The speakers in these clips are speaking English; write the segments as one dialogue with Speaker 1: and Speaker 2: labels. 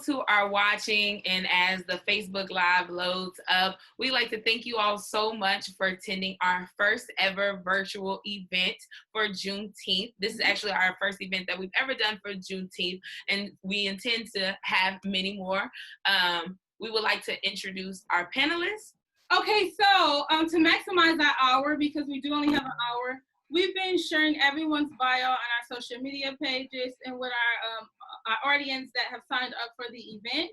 Speaker 1: those who are watching and as the Facebook Live loads up, we'd like to thank you all so much for attending our first ever virtual event for Juneteenth. This is actually our first event that we've ever done for Juneteenth, and we intend to have many more. We would like to introduce our panelists.
Speaker 2: Okay, so to maximize that hour, because we do only have an hour, we've been sharing everyone's bio on our social media pages and with our audience that have signed up for the event.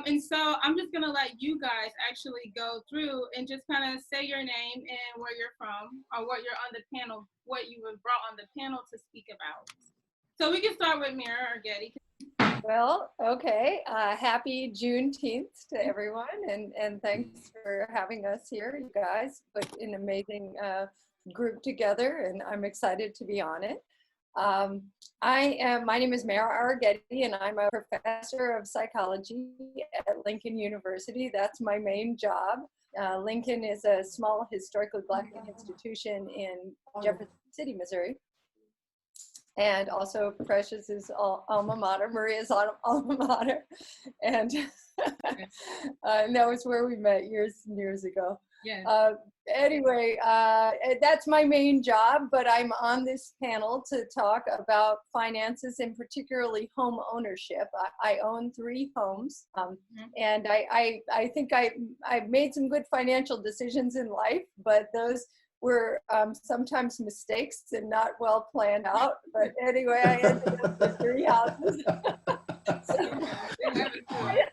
Speaker 2: And so I'm just gonna let you guys actually go through and just kind of say your name and where you're from, or what you're on the panel, what you were brought on the panel to speak about. So we can start with Mira or Getty.
Speaker 3: Well, okay. Happy Juneteenth to everyone, and thanks for having us here. You guys put an amazing group together, and I'm excited to be on it. My name is Mara Argetti, and I'm a professor of psychology at Lincoln University. That's my main job. Lincoln is a small historically Black institution in Jefferson City, Missouri. And also Precious's alma mater, Maria's alma mater. And that was where we met years and years ago.
Speaker 2: Yeah.
Speaker 3: Anyway, that's my main job, but I'm on this panel to talk about finances and particularly home ownership. I own 3 homes, and I think I've made some good financial decisions in life, but those were sometimes mistakes and not well planned out. But anyway, I ended up with 3 houses. So,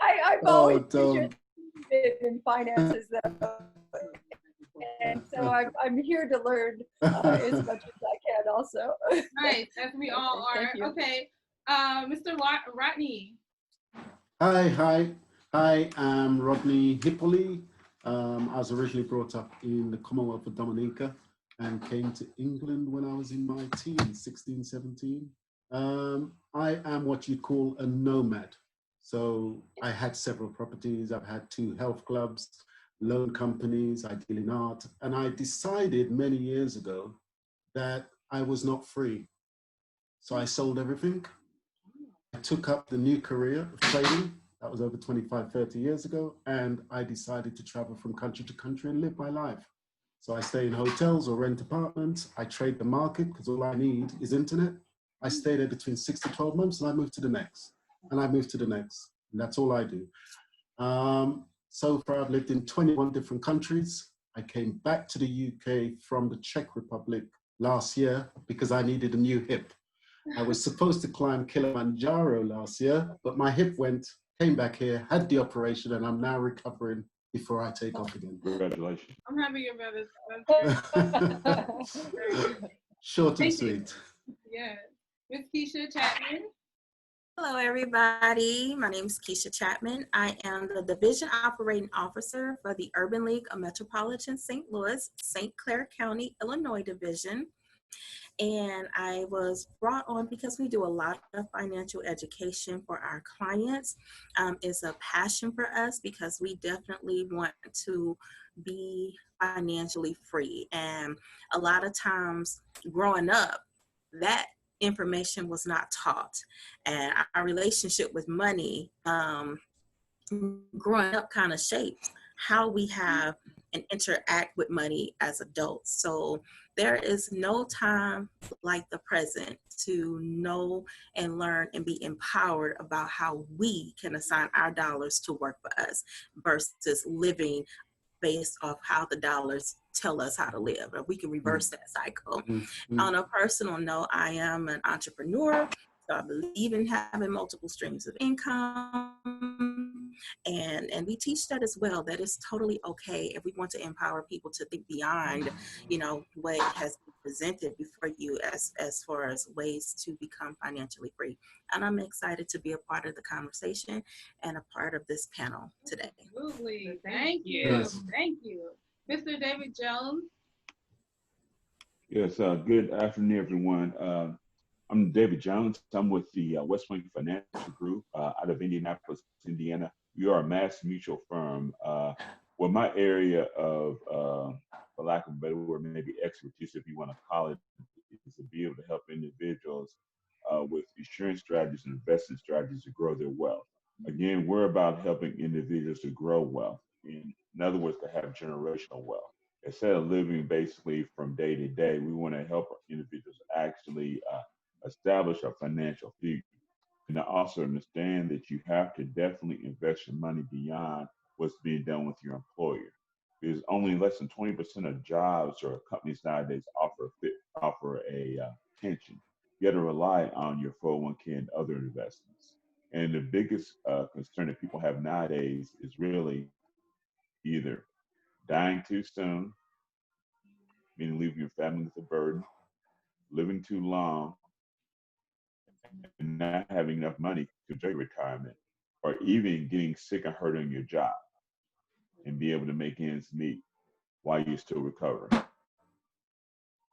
Speaker 3: I've always interested in finances, though. And so I'm here to learn as much as I can also.
Speaker 2: Nice, as we all are. Okay, Mr. Rodney.
Speaker 4: Hi, I'm Rodney Hippoly. I was originally brought up in the Commonwealth of Dominica and came to England when I was in my teens, 16, 17. I am what you'd call a nomad. So I had several properties. I've had 2 health clubs, loan companies, I deal in art. And I decided many years ago that I was not free. So I sold everything. I took up the new career of trading. That was over 25, 30 years ago. And I decided to travel from country to country and live my life. So I stay in hotels or rent apartments. I trade the market because all I need is internet. I stay there between 6 to 12 months and I move to the next. And I move to the next. And that's all I do. So far, I've lived in 21 different countries. I came back to the UK from the Czech Republic last year because I needed a new hip. I was supposed to climb Kilimanjaro last year, but my hip came back here, had the operation, and I'm now recovering before I take off again.
Speaker 5: Congratulations.
Speaker 2: I'm happy your brother's
Speaker 4: Short and sweet.
Speaker 2: Yeah. Miss Keisha Chapman.
Speaker 6: Hello, everybody. My name is Keisha Chapman. I am the Division Operating Officer for the Urban League of Metropolitan St. Louis, St. Clair County, Illinois Division. And I was brought on because we do a lot of financial education for our clients. It's a passion for us because we definitely want to be financially free. And a lot of times growing up, that information was not taught, and our relationship with money growing up kind of shapes how we have and interact with money as adults. So there is no time like the present to know and learn and be empowered about how we can assign our dollars to work for us versus living based off how the dollars tell us how to live. Or we can reverse that cycle. On a personal note, I am an entrepreneur, so I believe in having multiple streams of income. And we teach that as well, that it's totally okay if we want to empower people to think beyond, what has been presented before you as far as ways to become financially free. And I'm excited to be a part of the conversation and a part of this panel today.
Speaker 2: Absolutely. Thank you.
Speaker 4: Yes.
Speaker 2: Thank you. Mr. David Jones.
Speaker 5: Yes, good afternoon, everyone. I'm David Jones. I'm with the West Wing Financial Group out of Indianapolis, Indiana. We are a mass mutual firm. Well, my area of, for lack of a better word, maybe expertise, if you want to call it, is to be able to help individuals with insurance strategies and investment strategies to grow their wealth. Again, we're about helping individuals to grow wealth. In other words, to have generational wealth. Instead of living basically from day to day, we want to help individuals actually establish a financial future. And I also understand that you have to definitely invest your money beyond what's being done with your employer. Because only less than 20% of jobs or companies nowadays offer a pension. You got to rely on your 401k and other investments. And the biggest concern that people have nowadays is really either dying too soon, meaning leaving your family with a burden, living too long, and not having enough money to enjoy retirement, or even getting sick and hurt on your job and be able to make ends meet while you're still recovering.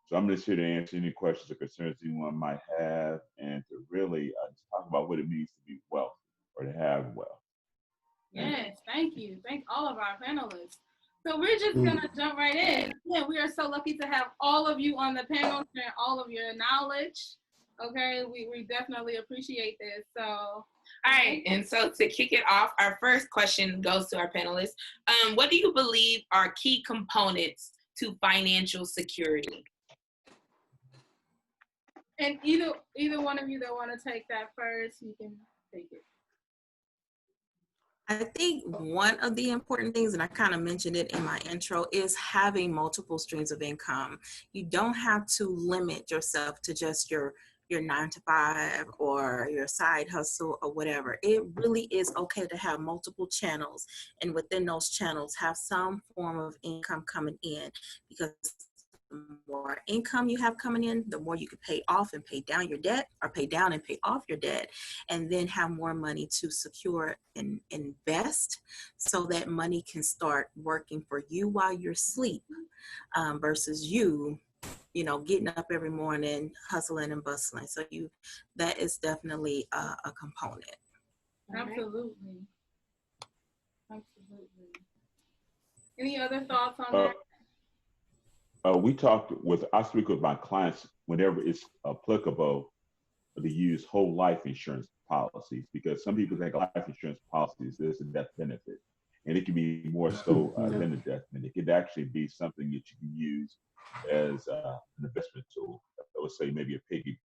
Speaker 5: So I'm just here to answer any questions or concerns anyone might have and to really just talk about what it means to be wealthy or to have wealth.
Speaker 2: Yes, thank you. Thank all of our panelists. So we're just going to jump right in. Yeah, we are so lucky to have all of you on the panel sharing all of your knowledge. Okay, we definitely appreciate this. So,
Speaker 1: all right, and so to kick it off, our first question goes to our panelists. What do you believe are key components to financial security?
Speaker 2: And either one of you that want to take that first, you can take it.
Speaker 6: I think one of the important things, and I kind of mentioned it in my intro, is having multiple streams of income. You don't have to limit yourself to just your 9-to-5 or your side hustle or whatever. It really is okay to have multiple channels, and within those channels have some form of income coming in, because the more income you have coming in, the more you can pay off and pay down your debt, or pay down and pay off your debt, and then have more money to secure and invest so that money can start working for you while you're asleep, versus you getting up every morning, hustling and bustling. So that is definitely a component.
Speaker 2: Absolutely. Absolutely. Any other thoughts on that?
Speaker 5: I speak with my clients whenever it's applicable to use whole life insurance policies, because some people think life insurance policies is a death benefit, and it can be more so than a death benefit. It could actually be something that you can use as an investment tool. I would say maybe a piggy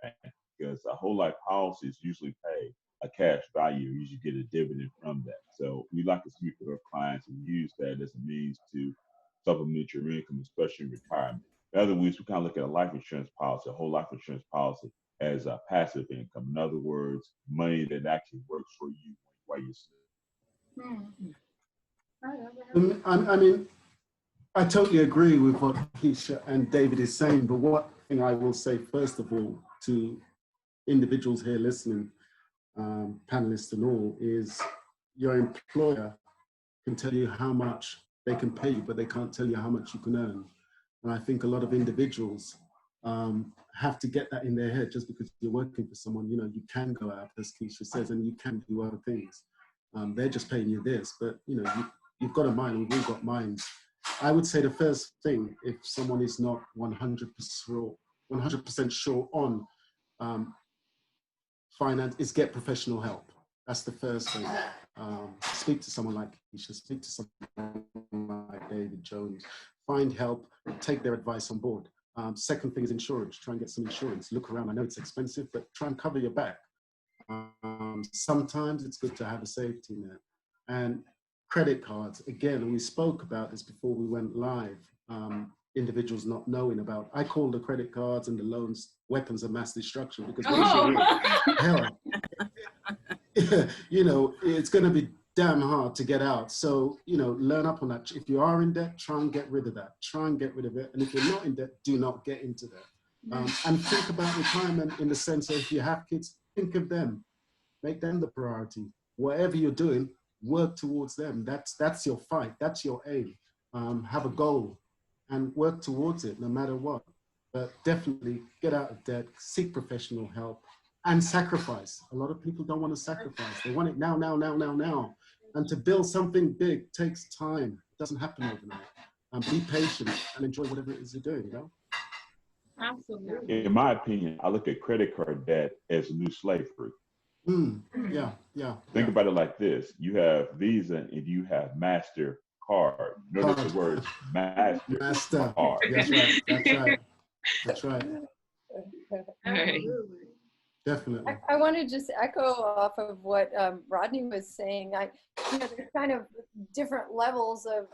Speaker 5: bank, because a whole life policies usually pay a cash value. You usually get a dividend from that. So we like to speak with our clients and use that as a means to supplement your income, especially in retirement. In other words, we kind of look at a life insurance policy, a whole life insurance policy, as a passive income. In other words, money that actually works for you while you're sleeping.
Speaker 4: I mean, I totally agree with what Keisha and David is saying, but one thing I will say, first of all, to individuals here listening, panelists and all, is your employer can tell you how much they can pay you, but they can't tell you how much you can earn. And I think a lot of individuals have to get that in their head. Just because you're working for someone, you can go out, as Keisha says, and you can do other things. They're just paying you this, but you've got a mind, we've all got minds. I would say the first thing, if someone is not 100% sure on finance, is get professional help. That's the first thing. Speak to someone like Keisha, speak to someone like David Jones. Find help, take their advice on board. Second thing is insurance. Try and get some insurance. Look around. I know it's expensive, but try and cover your back. Sometimes it's good to have a safety net. And credit cards, again, we spoke about this before we went live. Individuals not knowing about, I call the credit cards and the loans weapons of mass destruction, because hell, it's going to be damn hard to get out. So, learn up on that. If you are in debt, try and get rid of that. Try and get rid of it. And if you're not in debt, do not get into that. And think about retirement in the sense of, if you have kids, think of them. Make them the priority. Whatever you're doing, work towards them. That's your fight. That's your aim. Have a goal and work towards it no matter what. But definitely get out of debt, seek professional help, and sacrifice. A lot of people don't want to sacrifice. They want it now. And to build something big takes time. It doesn't happen overnight. And be patient and enjoy whatever it is you're doing,
Speaker 2: Absolutely.
Speaker 5: In my opinion, I look at credit card debt as a new slavery.
Speaker 4: Yeah.
Speaker 5: Think about it like this. You have Visa and you have MasterCard. Notice the words
Speaker 4: Master.
Speaker 5: card.
Speaker 4: That's right. That's right. That's right.
Speaker 2: Absolutely.
Speaker 4: Definitely.
Speaker 3: I want to just echo off of what Rodney was saying. There's kind of different levels of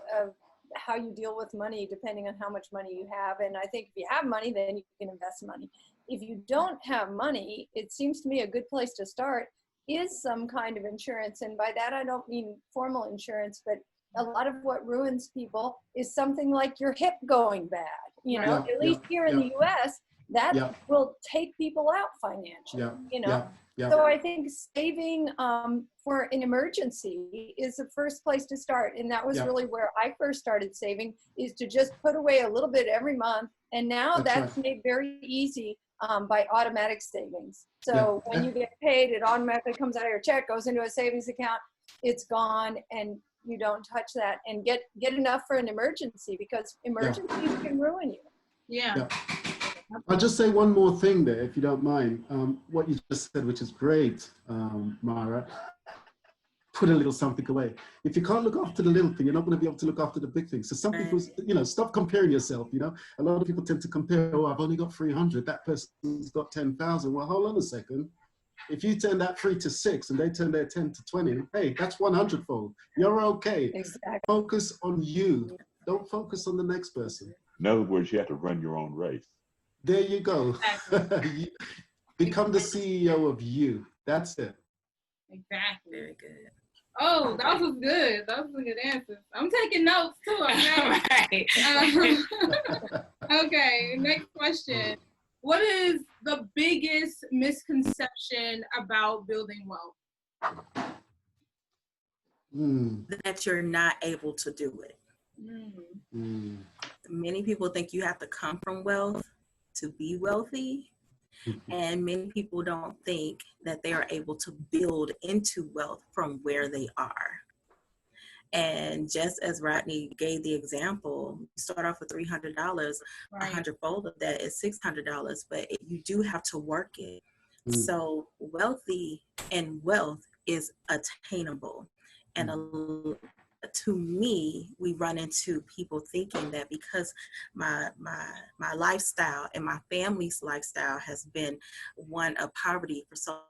Speaker 3: how you deal with money depending on how much money you have. And I think if you have money, then you can invest money. If you don't have money, it seems to me a good place to start is some kind of insurance. And by that, I don't mean formal insurance, but a lot of what ruins people is something like your hip going bad. At least here in the US, that will take people out financially, So I think saving for an emergency is the first place to start. And that was really where I first started saving, is to just put away a little bit every month. And now that's made very easy by automatic savings. So when you get paid, it automatically comes out of your check, goes into a savings account, it's gone, and you don't touch that, and get enough for an emergency, because emergencies can ruin you.
Speaker 2: Yeah.
Speaker 4: I'll just say one more thing there, if you don't mind. What you just said, which is great, Mara. Put a little something away. If you can't look after the little thing, you're not going to be able to look after the big thing. So some people, stop comparing yourself. A lot of people tend to compare. Oh, I've only got 300. That person's got 10,000. Well, hold on a second. If you turn that 3 to 6 and they turn their 10 to 20, hey, that's 100-fold. You're okay.
Speaker 3: Exactly.
Speaker 4: Focus on you. Don't focus on the next person.
Speaker 5: In other words, you have to run your own race.
Speaker 4: There you go. Become the CEO of you. That's it.
Speaker 2: Exactly.
Speaker 6: Very good.
Speaker 2: Oh, that was good. That was a good answer. I'm taking notes too. Okay. Okay. Next question. What is the biggest misconception about building wealth?
Speaker 6: That you're not able to do it. Many people think you have to come from wealth to be wealthy. And many people don't think that they are able to build into wealth from where they are. And just as Rodney gave the example, you start off with $300, 100-fold of that is $600, but you do have to work it. So wealthy and wealth is attainable. And to me, we run into people thinking that because my lifestyle and my family's lifestyle has been one of poverty for so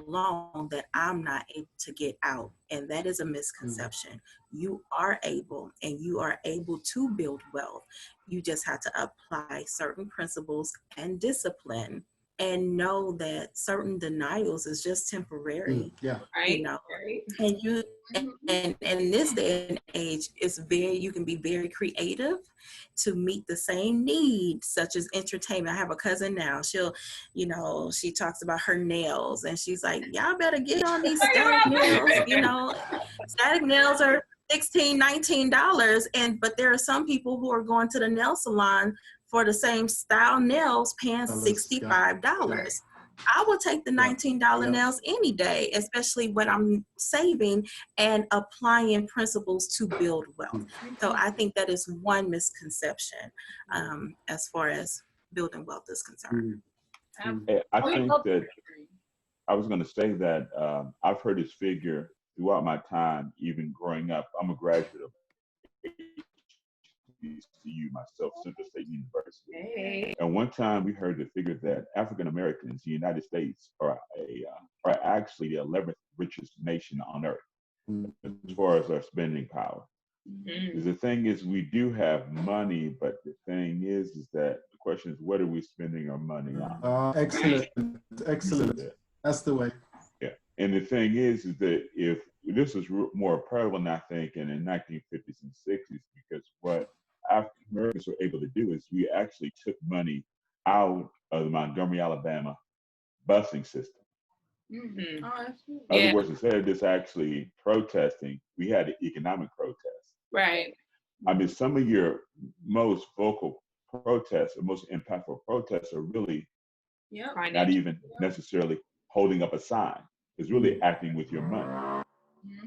Speaker 6: long that I'm not able to get out. And that is a misconception. You are able, and you are able to build wealth. You just have to apply certain principles and discipline, and know that certain denials is just temporary. And you and in this day and age, you can be very creative to meet the same need, such as entertainment. I have a cousin now, she talks about her nails, and she's like, y'all better get on these static nails. Static nails are $16, $19, but there are some people who are going to the nail salon for the same style nails paying $65. I will take the $19 nails any day, especially when I'm saving and applying principles to build wealth. So I think that is one misconception as far as building wealth is concerned.
Speaker 5: I think that I was going to say that I've heard this figure throughout my time, even growing up. I'm a graduate of HBCU myself, Central State University. And one time we heard the figure that African Americans in the United States are actually the 11th richest nation on earth as far as our spending power. The thing is, we do have money, but the thing is that the question is, what are we spending our money on?
Speaker 4: Excellent. That's the way.
Speaker 5: Yeah. And the thing is that if this was more prevalent, I think, in the 1950s and 60s, because what African Americans were able to do is we actually took money out of the Montgomery, Alabama busing system. In other words, instead of just actually protesting, we had an economic protest.
Speaker 1: Right.
Speaker 5: I mean, some of your most vocal protests or most impactful protests are really not even necessarily holding up a sign. It's really acting with your money.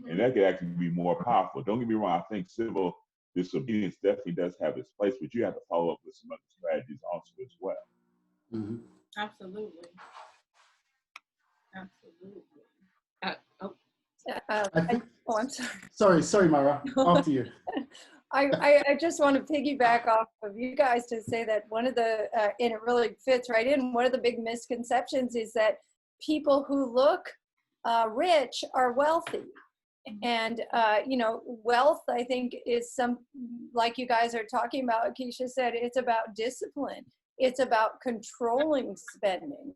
Speaker 5: And that could actually be more powerful. Don't get me wrong, I think civil disobedience definitely does have its place, but you have to follow up with some other strategies also as well.
Speaker 2: Absolutely. Absolutely.
Speaker 4: I think,
Speaker 3: Oh, I'm sorry.
Speaker 4: sorry, Mara, after you.
Speaker 3: I just want to piggyback off of you guys to say that one of the, and it really fits right in, one of the big misconceptions is that people who look rich are wealthy. And, wealth, I think, is like you guys are talking about, Keisha said, it's about discipline. It's about controlling spending.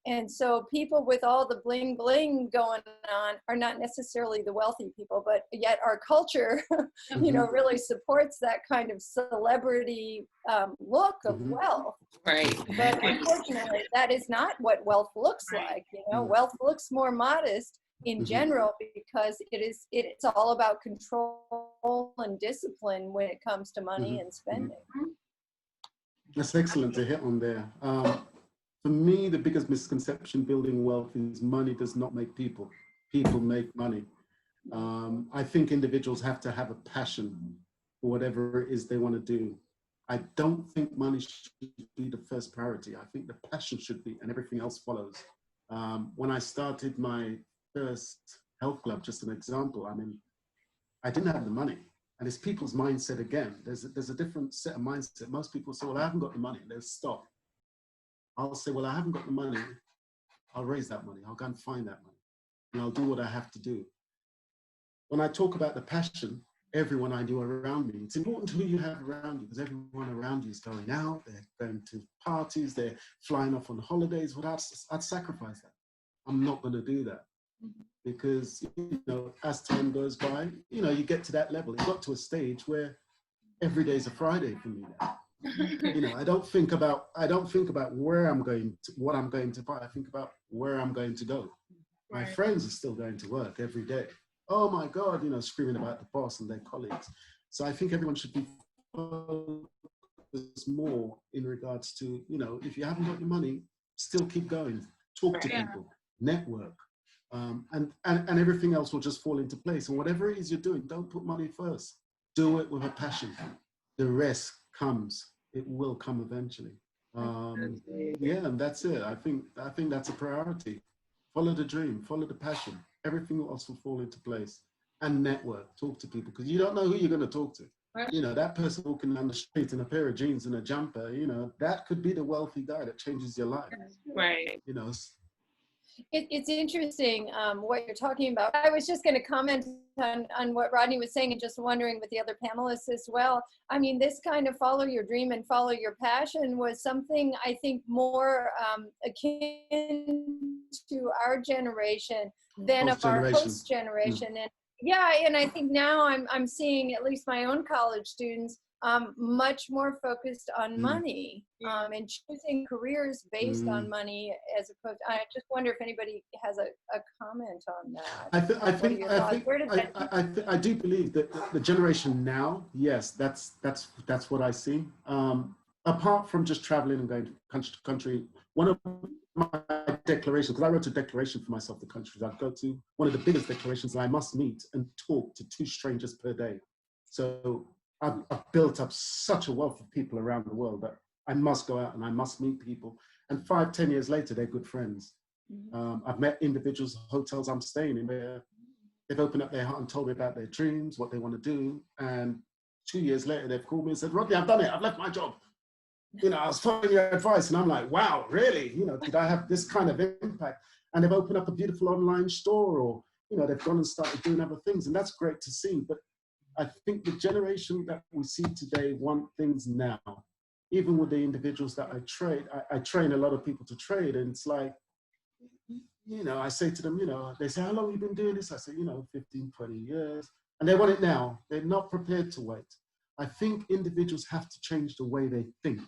Speaker 3: And so people with all the bling bling going on are not necessarily the wealthy people, but yet our culture, really supports that kind of celebrity look of wealth.
Speaker 1: Right.
Speaker 3: But unfortunately, that is not what wealth looks like. Wealth looks more modest in general because it's all about control and discipline when it comes to money and spending.
Speaker 4: That's excellent to hit on there. For me, the biggest misconception building wealth is money does not make people. People make money. I think individuals have to have a passion for whatever it is they want to do. I don't think money should be the first priority. I think the passion should be, and everything else follows. When I started my first health club, just an example, I didn't have the money. And it's people's mindset again. There's a different set of mindset. Most people say, well, I haven't got the money. They'll stop. I'll say, well, I haven't got the money. I'll raise that money. I'll go and find that money. And I'll do what I have to do. When I talk about the passion, everyone I do around me, it's important who you have around you, because everyone around you is going out, they're going to parties, they're flying off on holidays. I'd sacrifice that. I'm not going to do that. Because, as time goes by, you get to that level. It got to a stage where every day is a Friday for me now. I don't think about where I'm going to, what I'm going to buy. I think about where I'm going to go. My friends are still going to work every day. Oh my God, screaming about the boss and their colleagues. So I think everyone should be focused more in regards to, if you haven't got the money, still keep going. Talk to people, network, and everything else will just fall into place. And whatever it is you're doing, don't put money first. Do it with a passion. The rest comes. It will come eventually. And that's it. I think that's a priority. Follow the dream, follow the passion. Everything else will fall into place. And network, talk to people, because you don't know who you're going to talk to. That person walking down the street in a pair of jeans and a jumper, that could be the wealthy guy that changes your life.
Speaker 1: Right.
Speaker 3: It's interesting what you're talking about. I was just going to comment on what Rodney was saying and just wondering with the other panelists as well. This kind of follow your dream and follow your passion was something I think more akin to our generation than of our host generation. And I think now I'm seeing at least my own college students much more focused on money and choosing careers based on money as opposed. I just wonder if anybody has a comment on that.
Speaker 4: I do believe that the generation now, yes, that's what I see. Apart from just traveling and going to country to country, one of my declarations, because I wrote a declaration for myself, the countries I'd go to, one of the biggest declarations, I must meet and talk to 2 strangers per day. So I've built up such a wealth of people around the world that I must go out and I must meet people. And 5-10 years later, they're good friends. I've met individuals, hotels I'm staying in, where they've opened up their heart and told me about their dreams, what they want to do. And 2 years later, they've called me and said, Rodney, I've done it. I've left my job. I was following your advice. And I'm like, wow, really? Did I have this kind of impact? And they've opened up a beautiful online store, or, they've gone and started doing other things. And that's great to see. But I think the generation that we see today want things now. Even with the individuals that I trade, I train a lot of people to trade. And it's like, I say to them, they say, how long have you been doing this? I say, 15, 20 years. And they want it now. They're not prepared to wait. I think individuals have to change the way they think.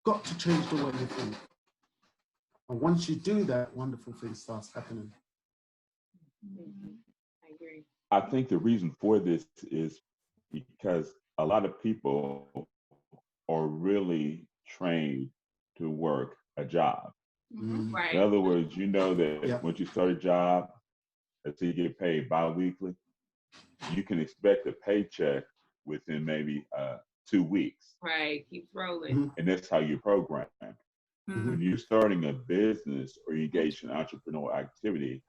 Speaker 4: Got to change the way you think. And once you do that, wonderful things starts happening.
Speaker 1: I agree.
Speaker 5: I think the reason for this is because a lot of people are really trained to work a job.
Speaker 1: Right.
Speaker 5: In other words, that once you start a job, until you get paid bi-weekly, you can expect a paycheck within maybe 2 weeks.
Speaker 1: Right, keeps rolling.
Speaker 5: And that's how you program.
Speaker 3: Mm-hmm.
Speaker 5: When you're starting a business or you engage in entrepreneurial activity,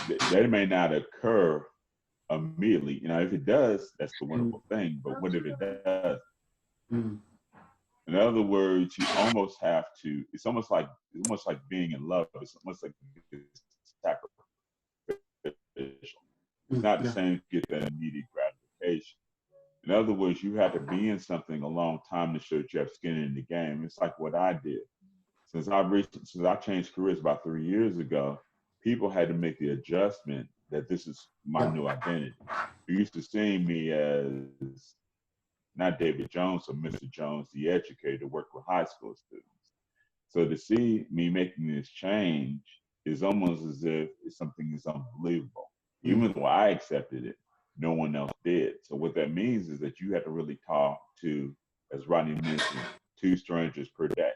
Speaker 5: that may not occur immediately. You know, if it does, that's the wonderful thing. But what if it does?
Speaker 4: Mm.
Speaker 5: In other words, you almost have to. It's almost like being in love. It's almost like it's sacrificial. It's not the
Speaker 4: Yeah.
Speaker 5: same to get that immediate gratification. In other words, you have to be in something a long time to show that you have skin in the game. It's like what I did. Since I changed careers about 3 years ago, people had to make the adjustment that this is my new identity. You used to seeing me as not David Jones or Mr. Jones, the educator, work with high school students. So to see me making this change is almost as if it's something that's unbelievable. Even though I accepted it, no one else did. So what that means is that you have to really talk to, as Rodney mentioned, 2 strangers per day.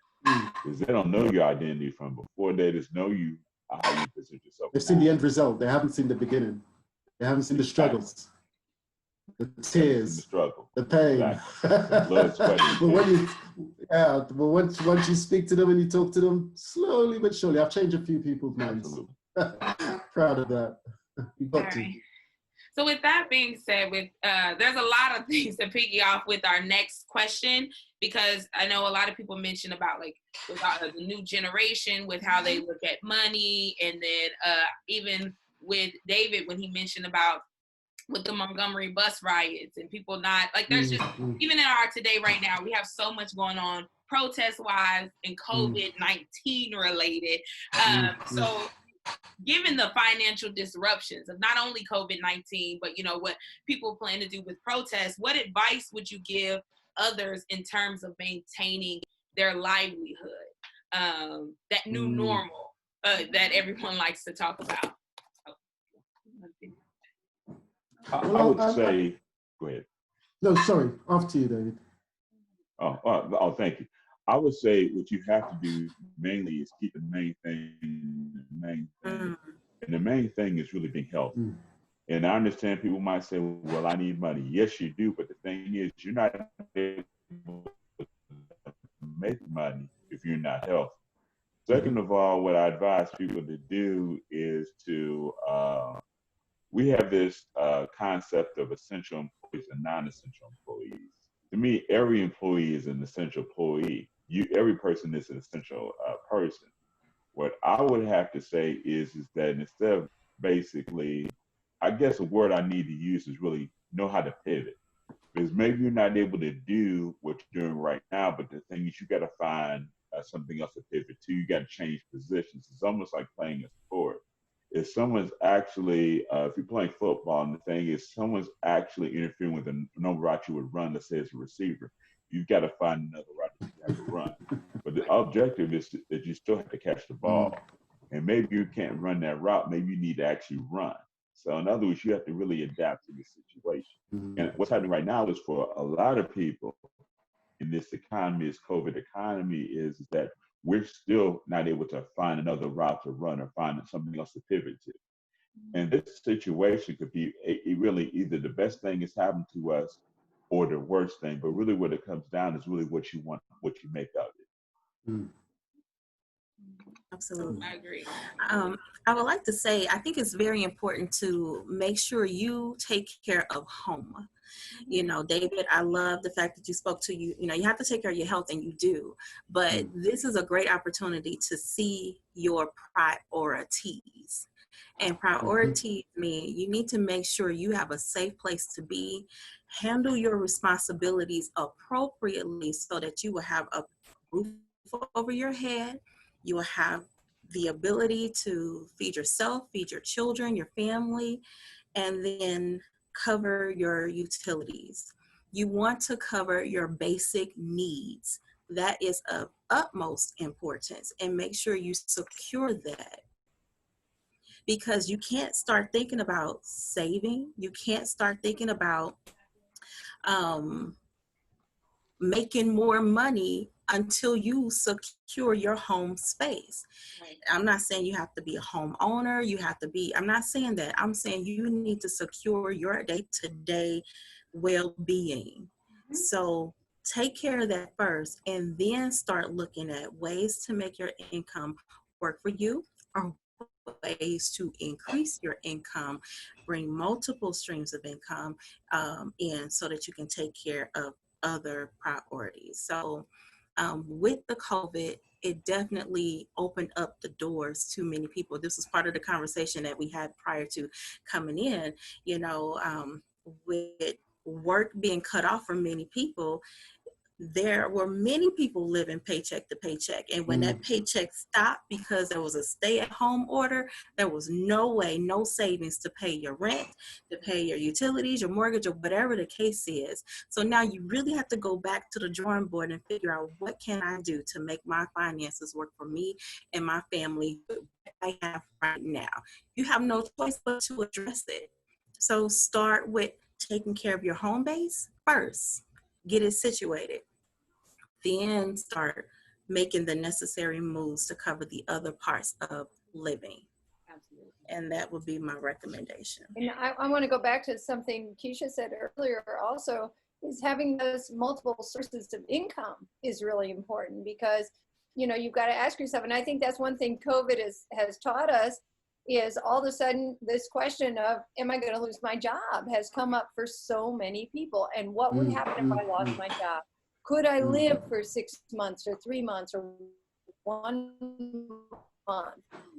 Speaker 5: Because they don't know your identity from before. They just know you, how you present yourself.
Speaker 4: They've seen the end result. They haven't seen the beginning. They haven't seen the struggles, the tears,
Speaker 5: the struggle,
Speaker 4: the pain.
Speaker 5: exactly. Blood, sweat, and
Speaker 4: but once you speak to them and you talk to them, slowly but surely, I've changed a few people's minds. Proud of that. You got to.
Speaker 1: So with that being said, there's a lot of things to piggy off with our next question, because I know a lot of people mention about the new generation with how they look at money, and then even with David when he mentioned about with the Montgomery bus riots and people not there's just even in our today right now we have so much going on protest wise and COVID-19 related. So given the financial disruptions of not only COVID-19, but what people plan to do with protests, what advice would you give others in terms of maintaining their livelihood, that new normal that everyone likes to talk about?
Speaker 5: I would say, go ahead.
Speaker 4: No, sorry, after you, David.
Speaker 5: Oh, thank you. I would say what you have to do mainly is keep the main thing. And the main thing is really being healthy. And I understand people might say, well, I need money. Yes, you do. But the thing is, you're not able to make money if you're not healthy. Second of all, what I advise people to do is to, we have this concept of essential employees and non-essential employees. To me, every employee is an essential employee. Every person is an essential person. What I would have to say is that instead of basically, I guess a word I need to use is really know how to pivot. Because maybe you're not able to do what you're doing right now, but the thing is you got to find something else to pivot to. You got to change positions. It's almost like playing a sport. If someone's actually, if you're playing football, and the thing is someone's actually interfering with a normal route you would run, let's say as a receiver, you've got to find another route that you have to run. But the objective is that you still have to catch the ball. And maybe you can't run that route. Maybe you need to actually run. So in other words, you have to really adapt to the situation. And what's happening right now is for a lot of people in this economy, this COVID economy, is that we're still not able to find another route to run or find something else to pivot to. And this situation could be really either the best thing that's happened to us or the worst thing. But really what it comes down is really what you want, what you make of it.
Speaker 6: Absolutely.
Speaker 1: I agree.
Speaker 6: I would like to say, I think it's very important to make sure you take care of home. David, I love the fact that you spoke to you have to take care of your health, and you do, but this is a great opportunity to see your priorities. And priorities mean you need to make sure you have a safe place to be, handle your responsibilities appropriately so that you will have a roof over your head. You will have the ability to feed yourself, feed your children, your family, and then cover your utilities. You want to cover your basic needs. That is of utmost importance, and make sure you secure that. Because you can't start thinking about saving. You can't start thinking about making more money until you secure your home space. Right. I'm not saying you have to be a homeowner. I'm not saying that. I'm saying you need to secure your day-to-day well-being. So take care of that first, and then start looking at ways to make your income work for you, or ways to increase your income, bring multiple streams of income in, so that you can take care of other priorities. So with the COVID, it definitely opened up the doors to many people. This was part of the conversation that we had prior to coming in, with work being cut off for many people. There were many people living paycheck to paycheck. And when that paycheck stopped because there was a stay-at-home order, there was no way, no savings to pay your rent, to pay your utilities, your mortgage, or whatever the case is. So now you really have to go back to the drawing board and figure out, what can I do to make my finances work for me and my family with what I have right now? You have no choice but to address it. So start with taking care of your home base first. Get it situated. Then start making the necessary moves to cover the other parts of living.
Speaker 1: Absolutely.
Speaker 6: And that would be my recommendation.
Speaker 3: And I want to go back to something Keisha said earlier also, is having those multiple sources of income is really important, because, you've got to ask yourself, and I think that's one thing COVID has taught us, is all of a sudden this question of, am I going to lose my job, has come up for so many people. And what would happen if I lost my job? Could I live for 6 months or 3 months or 1 month?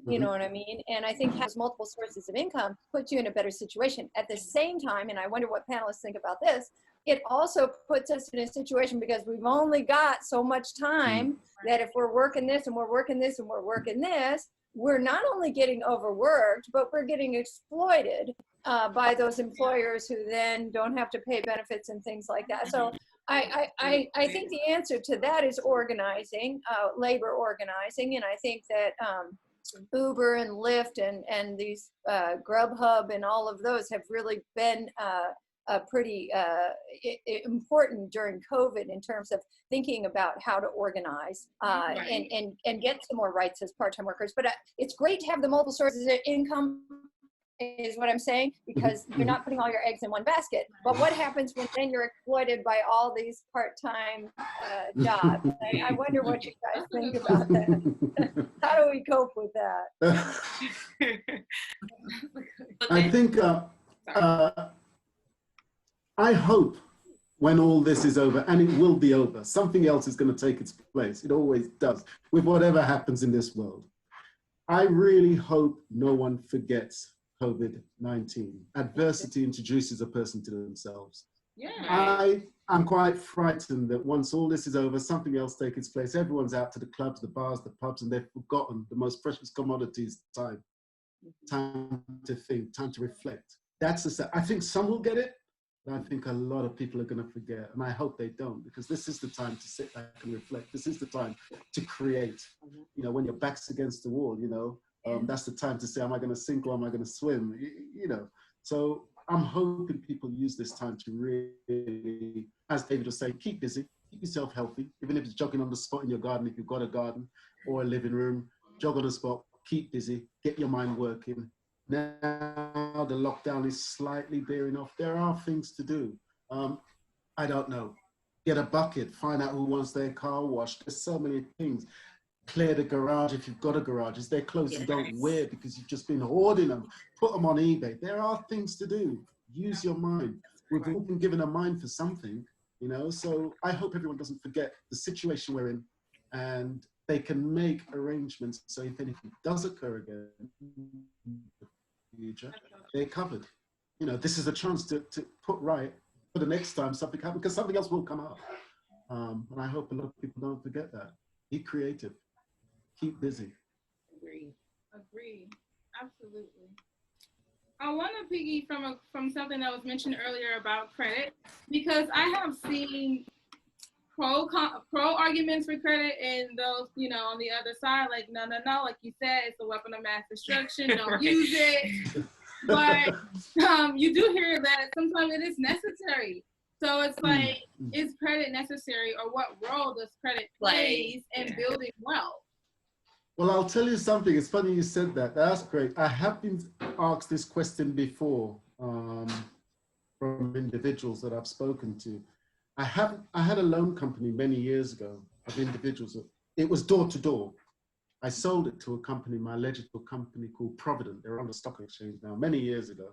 Speaker 3: You know what I mean? And I think having multiple sources of income puts you in a better situation. At the same time, and I wonder what panelists think about this, it also puts us in a situation, because we've only got so much time, that if we're working this and we're working this and we're working this, we're not only getting overworked, but we're getting exploited by those employers who then don't have to pay benefits and things like that. So I think the answer to that is organizing, labor organizing. And I think that Uber and Lyft and these Grubhub and all of those have really been pretty important during COVID, in terms of thinking about how to organize and get some more rights as part-time workers. But it's great to have the multiple sources of income, is what I'm saying, because you're not putting all your eggs in one basket. But what happens when then you're exploited by all these part-time jobs? I wonder what you guys think about that. How do we cope with that?
Speaker 4: I think, I hope when all this is over, and it will be over, something else is going to take its place. It always does, with whatever happens in this world. I really hope no one forgets COVID-19. Adversity introduces a person to themselves.
Speaker 1: Yeah.
Speaker 4: I'm quite frightened that once all this is over, something else takes its place. Everyone's out to the clubs, the bars, the pubs, and they've forgotten the most precious commodity is time. Time to think, time to reflect. I think some will get it, but I think a lot of people are going to forget, and I hope they don't, because this is the time to sit back and reflect. This is the time to create. When your back's against the wall, that's the time to say, am I going to sink or am I going to swim? So I'm hoping people use this time to really, as David was saying, keep busy, keep yourself healthy, even if it's jogging on the spot in your garden, if you've got a garden or a living room, jog on the spot, keep busy, get your mind working. Now the lockdown is slightly bearing off. There are things to do. I don't know. Get a bucket, find out who wants their car washed. There's so many things. Clear the garage if you've got a garage. Is there clothes you don't wear because you've just been hoarding them? Put them on eBay. There are things to do. Use your mind. We've all been given a mind for something, so I hope everyone doesn't forget the situation we're in, and they can make arrangements so if anything does occur again in the future, they're covered. This is a chance to put right for the next time something happens, because something else will come up. And I hope a lot of people don't forget that. Be creative. Keep busy.
Speaker 2: Agree. Absolutely. I want to piggy from something that was mentioned earlier about credit, because I have seen pro arguments for credit, and those, on the other side, like, no, like you said, it's a weapon of mass destruction, don't use it. But you do hear that sometimes it is necessary. So it's like, is credit necessary, or what role does credit play in building wealth?
Speaker 4: Well, I'll tell you something. It's funny you said that. That's great. I have been asked this question before from individuals that I've spoken to. I had a loan company many years ago of individuals. It was door to door. I sold it to a company, my legible company called Provident. They're on the stock exchange now, many years ago.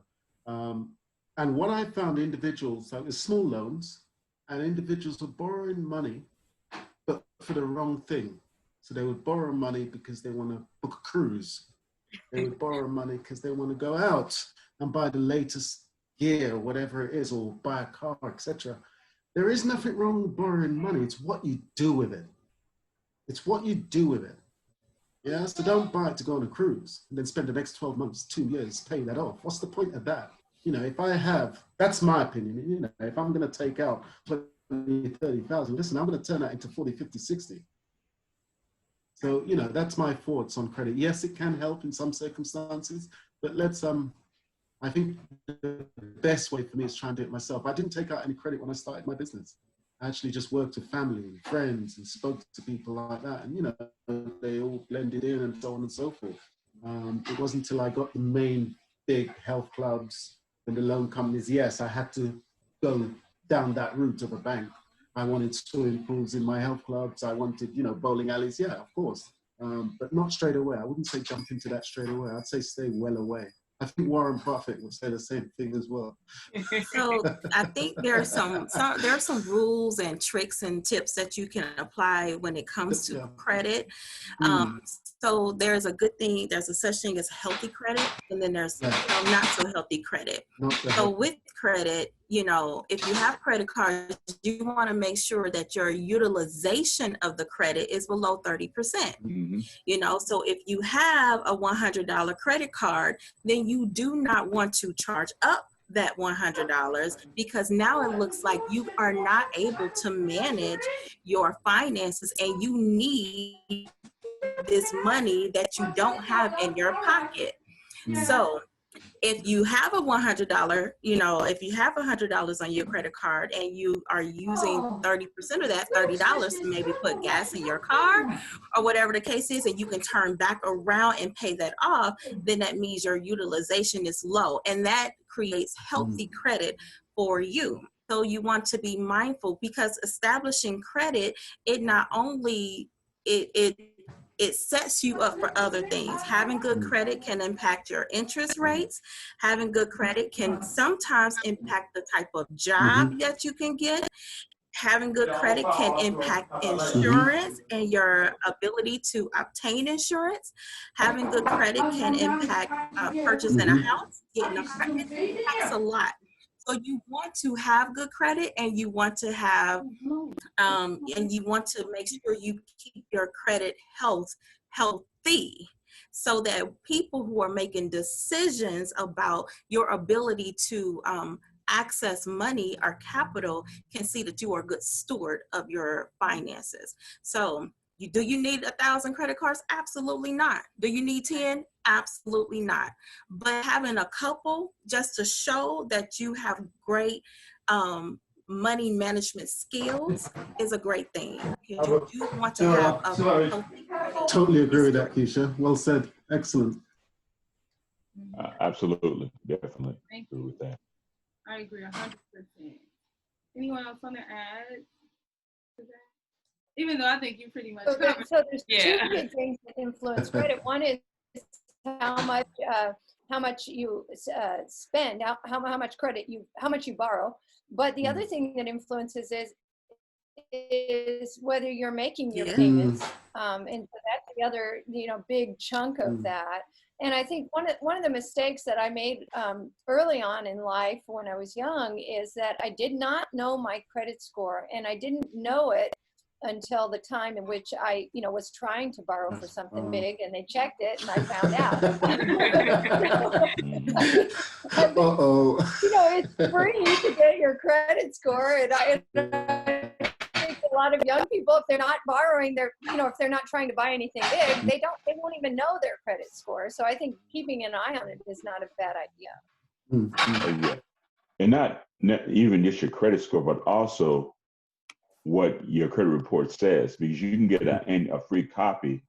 Speaker 4: And what I found, individuals, so it was small loans, and individuals were borrowing money, but for the wrong thing. So they would borrow money because they want to book a cruise. They would borrow money because they want to go out and buy the latest gear, whatever it is, or buy a car, etc. There is nothing wrong with borrowing money. It's what you do with it. It's what you do with it. Yeah, so don't buy it to go on a cruise and then spend the next 12 months, 2 years paying that off. What's the point of that? You know, if I have, that's my opinion, you know, if I'm going to take out 20, 30,000, listen, I'm going to turn that into 40, 50, 60. So, you know, that's my thoughts on credit. Yes, it can help in some circumstances, but let's, I think the best way for me is try and do it myself. I didn't take out any credit when I started my business. I actually just worked with family and friends and spoke to people like that. And, you know, they all blended in and so on and so forth. It wasn't until I got the main big health clubs and the loan companies, yes, I had to go down that route of a bank. I wanted swimming pools in my health clubs. I wanted, you know, bowling alleys. Yeah, of course. But not straight away. I wouldn't say jump into that straight away. I'd say stay well away. I think Warren Buffett would say the same thing as well.
Speaker 6: So I think there are some rules and tricks and tips that you can apply when it comes to credit. So there's a good thing, there's a such thing as healthy credit, and then there's not so healthy credit. So with credit, you know, if you have credit cards, you want to make sure that your utilization of the credit is below 30%. You know, so if you have a $100 credit card, then you do not want to charge up that $100 because now it looks like you are not able to manage your finances and you need this money that you don't have in your pocket. So if you have a $100, you know, if you have $100 on your credit card and you are using 30% of that, $30 to maybe put gas in your car or whatever the case is, and you can turn back around and pay that off, then that means your utilization is low. And that creates healthy credit for you. So you want to be mindful because establishing credit, it not only, it sets you up for other things. Having good credit can impact your interest rates. Having good credit can sometimes impact the type of job that you can get. Having good credit can impact insurance and your ability to obtain insurance. Having good credit can impact purchasing a house, getting a car. It impacts a lot. So you want to have good credit and you want to have, and you want to make sure you keep your credit healthy so that people who are making decisions about your ability to access money or capital can see that you are a good steward of your finances. So do you need 1,000 credit cards? Absolutely not. Do you need 10? Absolutely not. But having a couple just to show that you have great money management skills is a great thing. You do want to have a healthy.
Speaker 4: Totally agree with that, Keisha. Well said. Excellent.
Speaker 5: Absolutely. Definitely agree with that.
Speaker 2: I agree 100%. Anyone else want to add to that? Even though I think you pretty much covered.
Speaker 3: So there's two big things that influence credit. One is how much you spend, how much credit how much you borrow. But the other thing that influences is whether you're making your payments, and so that's the other big chunk of that. And I think one of the mistakes that I made early on in life when I was young is that I did not know my credit score, and I didn't know it until the time in which I, was trying to borrow for something big, and they checked it, and I found out. It's free to get your credit score, and I think a lot of young people, if they're not borrowing if they're not trying to buy anything big, they won't even know their credit score. So I think keeping an eye on it is not a bad idea.
Speaker 5: And not even just your credit score, but also what your credit report says, because you can get a free copy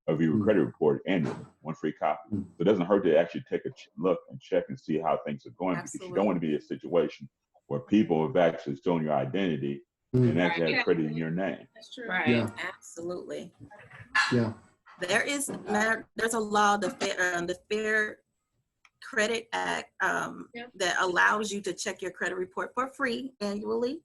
Speaker 5: of your credit report annually, one free copy. So it doesn't hurt to actually take a look and check and see how things are going, because you don't want to be in a situation where people have actually stolen your identity and actually have credit in your name.
Speaker 2: That's true.
Speaker 1: Right.
Speaker 4: Yeah.
Speaker 6: Absolutely.
Speaker 4: Yeah.
Speaker 6: There's a law, the Fair Credit Act, that allows you to check your credit report for free annually,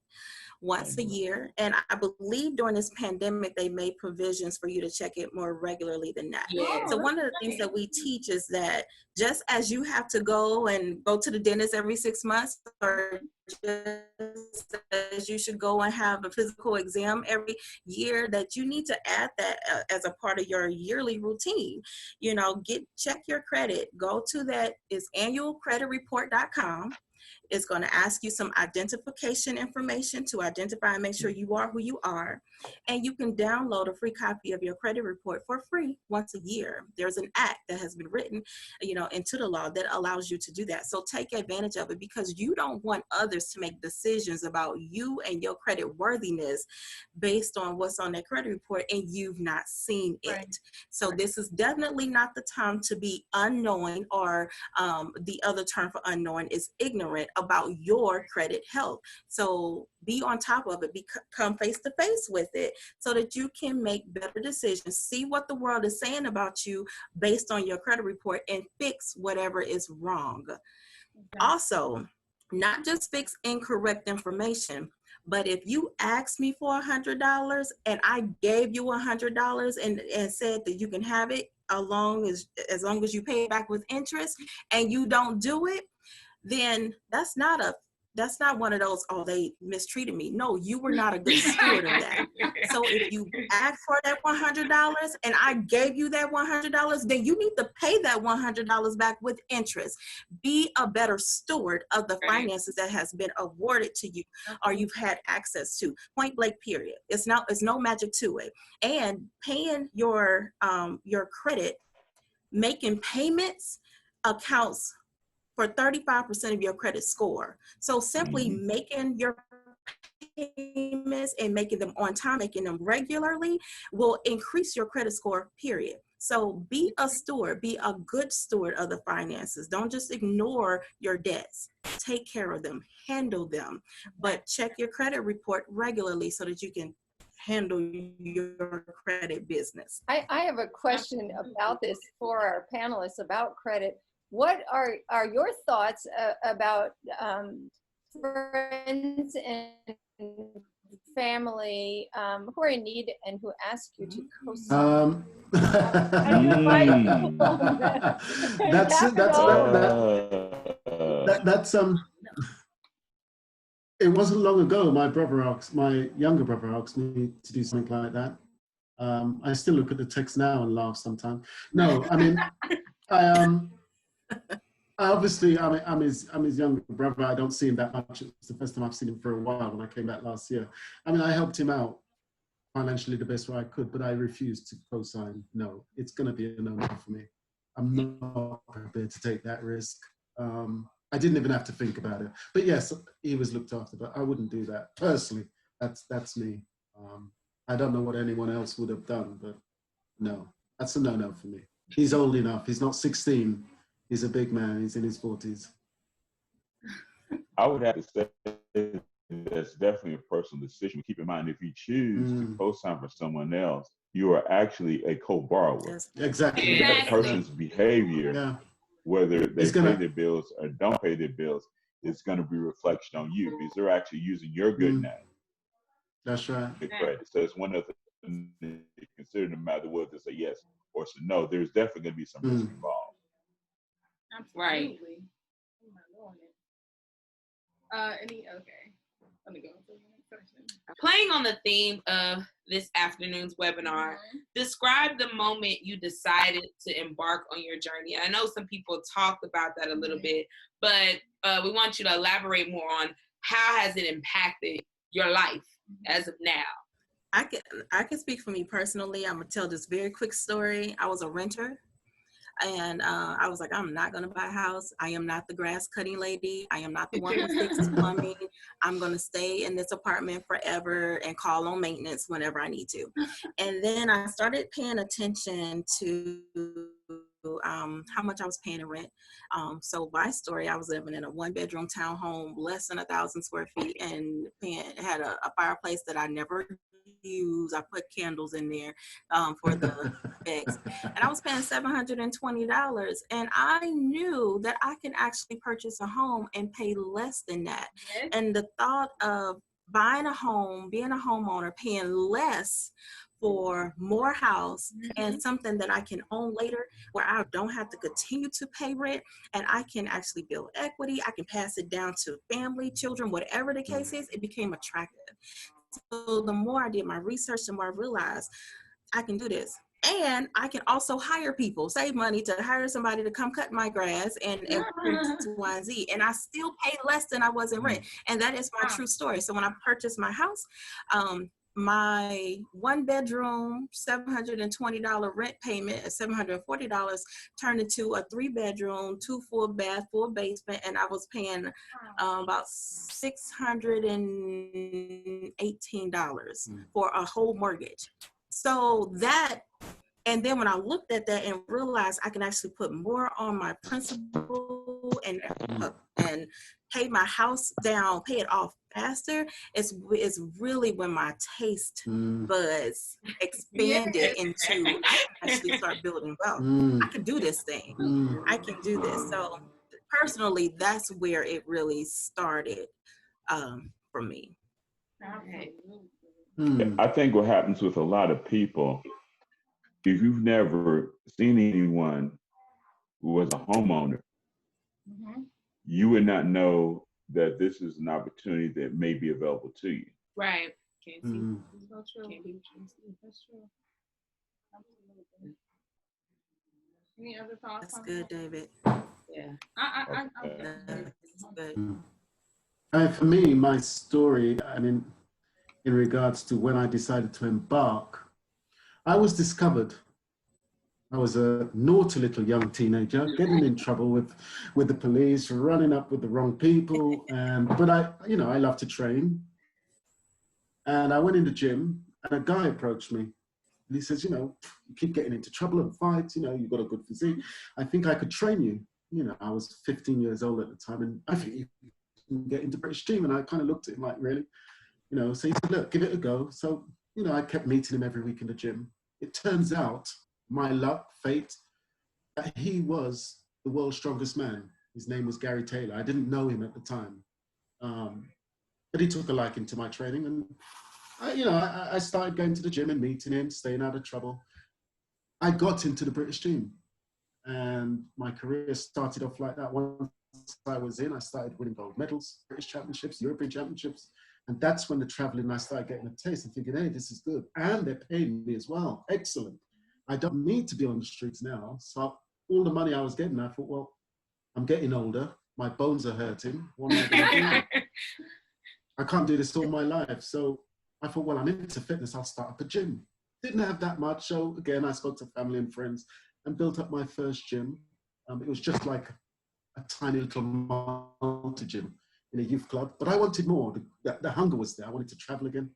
Speaker 6: once a year. And I believe during this pandemic, they made provisions for you to check it more regularly than that.
Speaker 1: Yeah.
Speaker 6: So one of the things that we teach is that just as you have to go to the dentist every 6 months, or just as you should go and have a physical exam every year, that you need to add that as a part of your yearly routine. You know, check your credit. Go to that is annualcreditreport.com. It's going to ask you some identification information to identify and make sure you are who you are. And you can download a free copy of your credit report for free once a year. There's an act that has been written, into the law that allows you to do that. So take advantage of it, because you don't want others to make decisions about you and your credit worthiness based on what's on that credit report and you've not seen it. Right. So this is definitely not the time to be unknowing, or the other term for unknowing is ignorant about your credit health. So be on top of it, come face to face with it, so that you can make better decisions, see what the world is saying about you based on your credit report, and fix whatever is wrong. Okay. Also, not just fix incorrect information, but if you asked me for $100 and I gave you $100 and said that you can have it as long as you pay it back with interest, and you don't do it, then that's not one of those, oh, they mistreated me. No, you were not a good steward of that. So if you asked for that $100 and I gave you that $100, then you need to pay that $100 back with interest. Be a better steward of the finances that has been awarded to you or you've had access to. Point blank, period. It's no magic to it. And paying your credit, making payments accounts for 35% of your credit score. So simply making your payments and making them on time, making them regularly, will increase your credit score, period. So be a steward, be a good steward of the finances. Don't just ignore your debts. Take care of them, handle them, but check your credit report regularly so that you can handle your credit business.
Speaker 3: I have a question about this for our panelists about credit. What are your thoughts about friends and family who are in need and who ask you to co-sign?
Speaker 4: It wasn't long ago my younger brother asked me to do something like that. I still look at the text now and laugh sometimes. No, I mean, obviously, I'm his younger brother. I don't see him that much. It's the first time I've seen him for a while when I came back last year. I mean, I helped him out financially the best way I could, but I refused to co-sign. No, it's going to be a no-no for me. I'm not prepared to take that risk. I didn't even have to think about it. But yes, he was looked after, but I wouldn't do that. Personally, that's me. I don't know what anyone else would have done, but no, that's a no-no for me. He's old enough. He's not 16. He's a big man. He's in his 40s.
Speaker 5: I would have to say that's definitely a personal decision. Keep in mind, if you choose to co-sign for someone else, you are actually a co-borrower.
Speaker 4: Yes. Exactly.
Speaker 5: That person's behavior, whether they pay their bills or don't pay their bills, is going to be a reflection on you, because they're actually using your good name.
Speaker 4: That's right.
Speaker 5: Credit. So it's one of the things to consider, no matter whether to say yes or say no. There's definitely going to be some risk involved.
Speaker 1: Right.
Speaker 2: Okay. Let me go to the next question.
Speaker 1: Playing on the theme of this afternoon's webinar, describe the moment you decided to embark on your journey. I know some people talked about that a little bit, but we want you to elaborate more on how has it impacted your life as of now.
Speaker 6: I can speak for me personally. I'm gonna tell this very quick story. I was a renter. And I was like, I'm not going to buy a house. I am not the grass cutting lady. I am not the one who fixes plumbing. I'm going to stay in this apartment forever and call on maintenance whenever I need to. And then I started paying attention to how much I was paying in rent. So my story, I was living in a 1-bedroom townhome, less than 1,000 square feet, and had a fireplace that I never used. I put candles in there for the eggs, and I was paying $720. And I knew that I can actually purchase a home and pay less than that.
Speaker 2: Yes.
Speaker 6: And the thought of buying a home, being a homeowner, paying less for more house and something that I can own later, where I don't have to continue to pay rent, and I can actually build equity. I can pass it down to family, children, whatever the case is, it became attractive. So the more I did my research, the more I realized I can do this. And I can also hire people, save money to hire somebody to come cut my grass and X, Y, and Z. And I still pay less than I was in rent. And that is my true story. So when I purchased my house, my 1-bedroom, $720 rent payment at $740 turned into a 3-bedroom, 2 full bath, full basement, and I was paying about $618 for a whole mortgage. So that, and then when I looked at that and realized I can actually put more on my principal and pay my house down, pay it off faster, it's really when my taste buds expanded into actually start building wealth. I can do this thing. I can do this. So personally, that's where it really started for me.
Speaker 5: I think what happens with a lot of people, if you've never seen anyone who was a homeowner, you would not know that this is an opportunity that may be available to you.
Speaker 1: Right. Can't see.
Speaker 2: That's true.
Speaker 1: Can't be
Speaker 2: That's true. Absolutely. Any other thoughts?
Speaker 6: That's good, David.
Speaker 1: Yeah.
Speaker 6: That's good.
Speaker 4: For me, my story, I mean, in regards to when I decided to embark, I was discovered. I was a naughty little young teenager, getting in trouble with the police, running up with the wrong people. But I love to train. And I went in the gym, and a guy approached me. And he says, you keep getting into trouble and fights, you've got a good physique. I think I could train you. I was 15 years old at the time, and I think you can get into British team. And I kind of looked at him like, really? So he said, look, give it a go. So, I kept meeting him every week in the gym. It turns out, my luck, fate, that he was the world's strongest man. His name was Gary Taylor. I didn't know him at the time. But he took a liking to my training. And, I started going to the gym and meeting him, staying out of trouble. I got into the British team. And my career started off like that. Once I was in, I started winning gold medals, British championships, European championships. And that's when the traveling, I started getting a taste and thinking, hey, this is good. And they're paying me as well. Excellent. I don't need to be on the streets now. So all the money I was getting, I thought, well, I'm getting older. My bones are hurting. What am I going to do? I can't do this all my life. So I thought, well, I'm into fitness. I'll start up a gym. Didn't have that much. So again, I spoke to family and friends and built up my first gym. It was just like a tiny little multi-gym in a youth club, but I wanted more. The hunger was there. I wanted to travel again.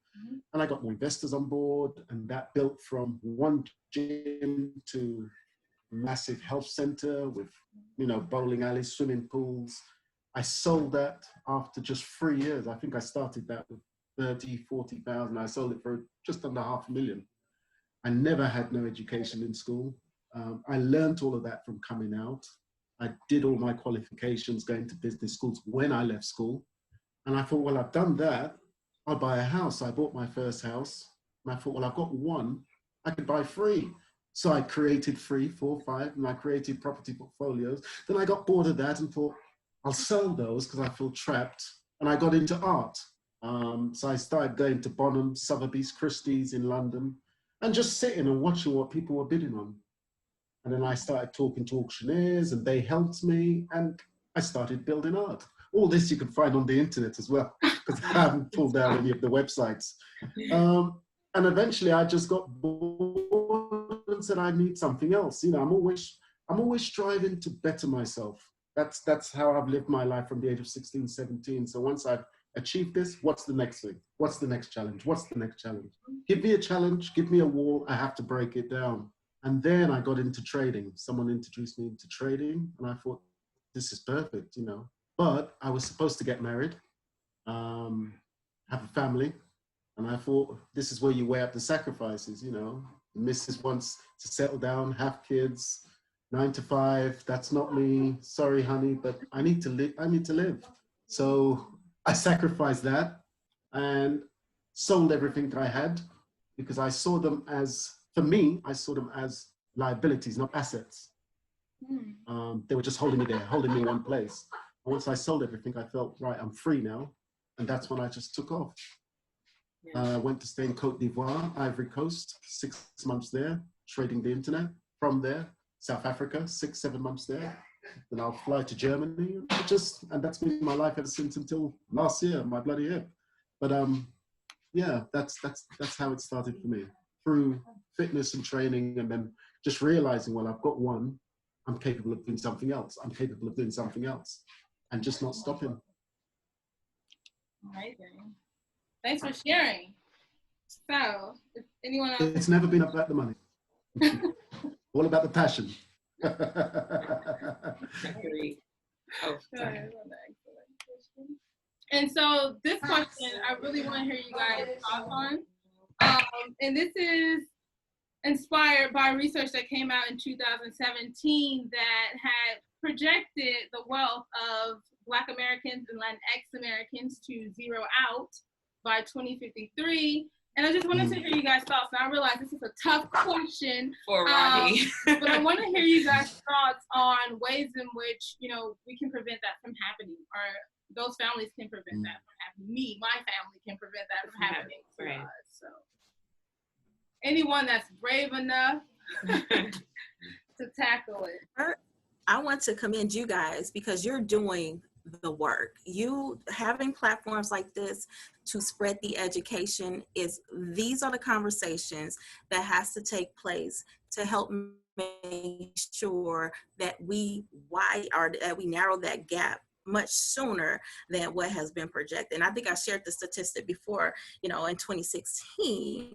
Speaker 4: And I got more investors on board, and that built from one gym to a massive health center with, bowling alleys, swimming pools. I sold that after just 3 years. I think I started that with 40,000. I sold it for just under $500,000. I never had no education in school. I learned all of that from coming out. I did all my qualifications going to business schools when I left school. And I thought, well, I've done that. I'll buy a house. I bought my first house. And I thought, well, I've got one. I could buy 3. So I created 3, 4, 5, and I created property portfolios. Then I got bored of that and thought, I'll sell those because I feel trapped. And I got into art. So I started going to Bonham, Sotheby's, Christie's in London, and just sitting and watching what people were bidding on. And then I started talking to auctioneers, and they helped me, and I started building art. All this you can find on the internet as well, because I haven't pulled down any of the websites. And eventually I just got bored and said, I need something else. I'm always striving to better myself. That's how I've lived my life from the age of 16, 17. So once I've achieved this, what's the next thing? What's the next challenge? What's the next challenge? Give me a challenge, give me a wall, I have to break it down. And then I got into trading. Someone introduced me into trading, and I thought, this is perfect, you know. But I was supposed to get married, have a family, and I thought, this is where you weigh up the sacrifices, you know. The missus wants to settle down, have kids, 9 to 5. That's not me. Sorry, honey, but I need to live. I need to live. So I sacrificed that and sold everything I had, because I saw them as, for me, I saw them as liabilities, not assets. They were just holding me there, holding me in one place. And once I sold everything, I felt, right, I'm free now. And that's when I just took off. Went to stay in Cote d'Ivoire, Ivory Coast, 6 months there, trading the internet. From there, South Africa, 6-7 months there. Then I'll fly to Germany. And that's been my life ever since, until last year, my bloody hip. But yeah, that's how it started for me, through fitness and training, and then just realizing, well, I've got one, I'm capable of doing something else. I'm capable of doing something else, and just not stopping.
Speaker 2: Amazing. Thanks for sharing. So, if anyone else?
Speaker 4: It's never been about the money. All about the passion.
Speaker 2: And so this question, I really want to hear you guys' thoughts on. And this is inspired by research that came out in 2017 that had projected the wealth of Black Americans and Latinx Americans to zero out by 2053. And I just wanted to hear you guys' thoughts. Now, I realize this is a tough question
Speaker 1: for Rodney,
Speaker 2: but I want to hear you guys' thoughts on ways in which, you know, we can prevent that from happening, or those families can prevent that from happening. My family can prevent that from happening to us. So, anyone that's brave enough to tackle it.
Speaker 6: I want to commend you guys, because you're doing the work. You having platforms like this to spread the education, these are the conversations that has to take place to help make sure that we narrow that gap much sooner than what has been projected. And I think I shared the statistic before, you know, in 2016,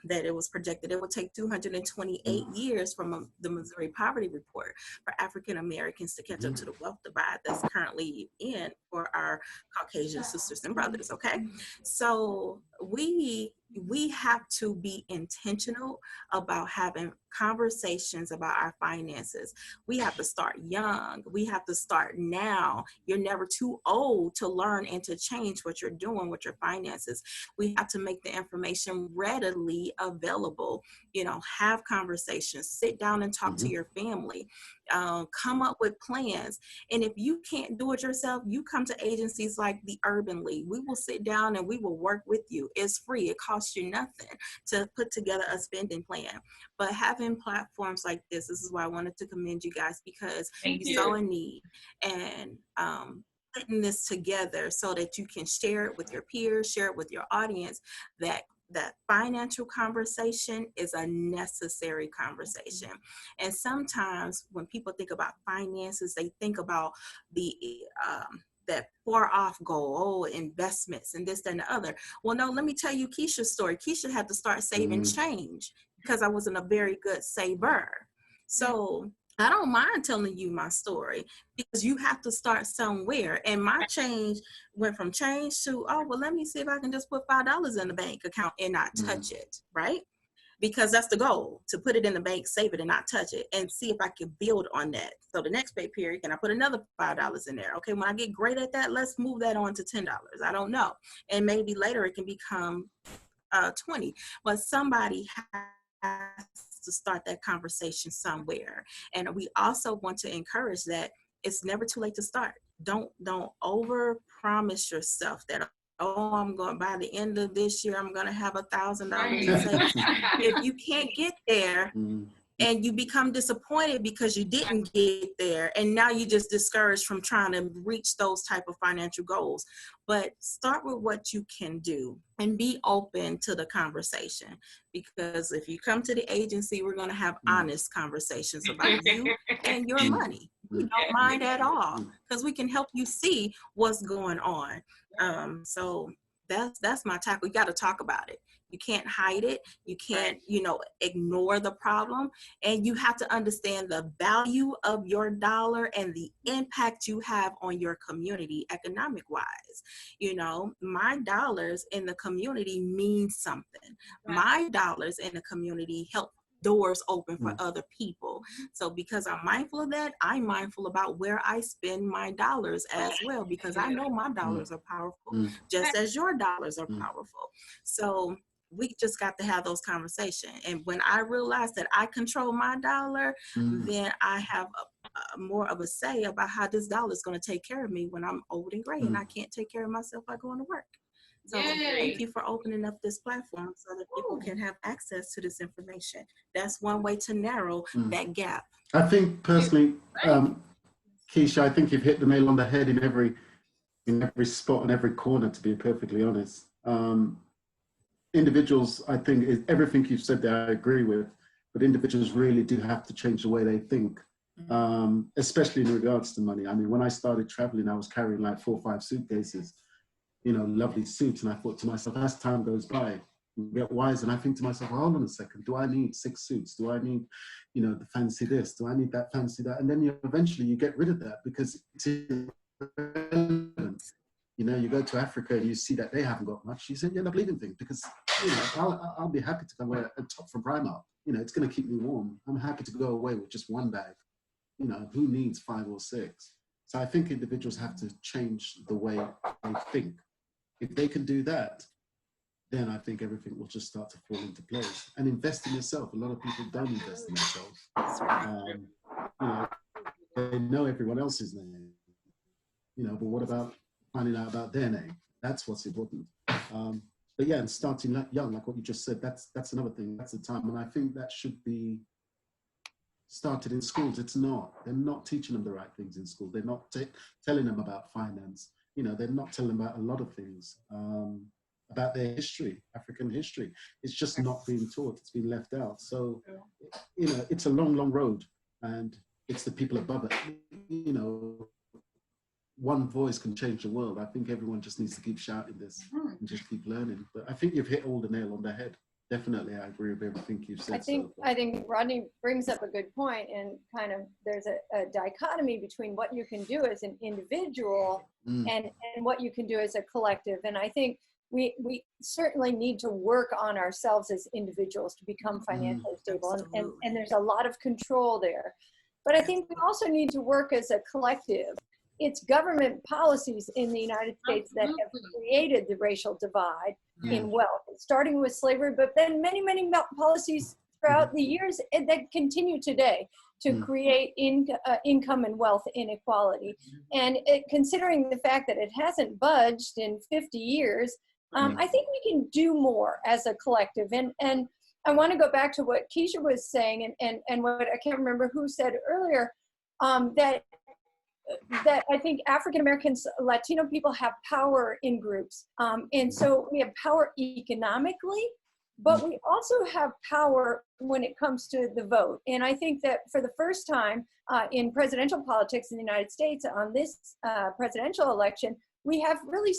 Speaker 6: that it was projected it would take 228 years from the Missouri Poverty Report for African Americans to catch up to the wealth divide that's currently in for our Caucasian sisters and brothers. Okay, so we have to be intentional about having conversations about our finances. We have to start young. We have to start now. You're never too old to learn and to change what you're doing with your finances. We have to make the information readily available. You know, have conversations, sit down and talk to your family, come up with plans. And if you can't do it yourself, you come to agencies like the Urban League. We will sit down and we will work with you. It's free. It costs you nothing to put together a spending plan. But having platforms like this is why I wanted to commend you guys, because you're so in need. And putting this together so that you can share it with your peers, share it with your audience, that financial conversation is a necessary conversation. And sometimes when people think about finances, they think about that far off goal, investments and this, that, and the other. Well, no, let me tell you Keisha's story. Keisha had to start saving change because I wasn't a very good saver. So I don't mind telling you my story, because you have to start somewhere. And my change went from change to, oh, well, let me see if I can just put $5 in the bank account and not touch it, right? Because that's the goal, to put it in the bank, save it and not touch it, and see if I can build on that. So the next pay period, can I put another $5 in there? Okay, when I get great at that, let's move that on to $10. I don't know. And maybe later it can become 20, but somebody has to start that conversation somewhere. And we also want to encourage that it's never too late to start. Don't over promise yourself that, oh, I'm going, by the end of this year, I'm going to have $1,000 in savings. If you can't get there and you become disappointed because you didn't get there, and now you just discouraged from trying to reach those type of financial goals. But start with what you can do and be open to the conversation, because if you come to the agency, we're going to have honest conversations about you and your money. We don't mind at all, because we can help you see what's going on. So that's my tackle. You got to talk about it. You can't hide it. You can't, ignore the problem. And you have to understand the value of your dollar and the impact you have on your community economic wise. My dollars in the community mean something. My dollars in the community help doors open for other people. So because I'm mindful of that, I'm mindful about where I spend my dollars as well, because I know my dollars are powerful, just as your dollars are powerful. So we just got to have those conversations. And when I realize that I control my dollar, then I have more of a say about how this dollar is going to take care of me when I'm old and gray and I can't take care of myself by going to work. So thank you for opening up this platform so that people can have access to this information. That's one way to narrow that gap.
Speaker 4: I think personally, Keisha, I think you've hit the nail on the head in every spot and every corner, to be perfectly honest. Individuals, I think everything you've said there, I agree with, but individuals really do have to change the way they think, especially in regards to money. I mean, when I started traveling, I was carrying like 4 or 5 suitcases, lovely suits. And I thought to myself, as time goes by, you get wise. And I think to myself, hold on a second, do I need 6 suits? Do I need, the fancy this? Do I need that fancy that? And then eventually you get rid of that because it's irrelevant. You go to Africa and you see that they haven't got much. You end up leaving things because, I'll be happy to go wear a top from Primark. It's going to keep me warm. I'm happy to go away with just 1 bag. Who needs 5 or 6? So I think individuals have to change the way they think. If they can do that, then I think everything will just start to fall into place. And invest in yourself. A lot of people don't invest in themselves. They know everyone else's name. But what about finding out about their name? That's what's important. But yeah, and starting young, like what you just said, that's another thing. That's the time. And I think that should be started in schools. It's not. They're not teaching them the right things in school. They're not telling them about finance. They're not telling them about a lot of things, about their history, African history. It's just not being taught. It's been left out. So, it's a long, long road. And it's the people above it. One voice can change the world. I think everyone just needs to keep shouting this and just keep learning. But I think you've hit all the nail on the head. Definitely, I agree with everything you've said.
Speaker 3: I think Rodney brings up a good point, and kind of there's a dichotomy between what you can do as an individual and what you can do as a collective. And I think we certainly need to work on ourselves as individuals to become financially stable, and there's a lot of control there. But I think we also need to work as a collective. It's government policies in the United States that have created the racial divide in wealth, starting with slavery, but then many, many policies throughout the years that continue today to create income and wealth inequality. And considering the fact that it hasn't budged in 50 years, I think we can do more as a collective. And I want to go back to what Keisha was saying and what I can't remember who said earlier, that I think African Americans, Latino people have power in groups. And so we have power economically, but we also have power when it comes to the vote. And I think that for the first time in presidential politics in the United States on this presidential election, we have really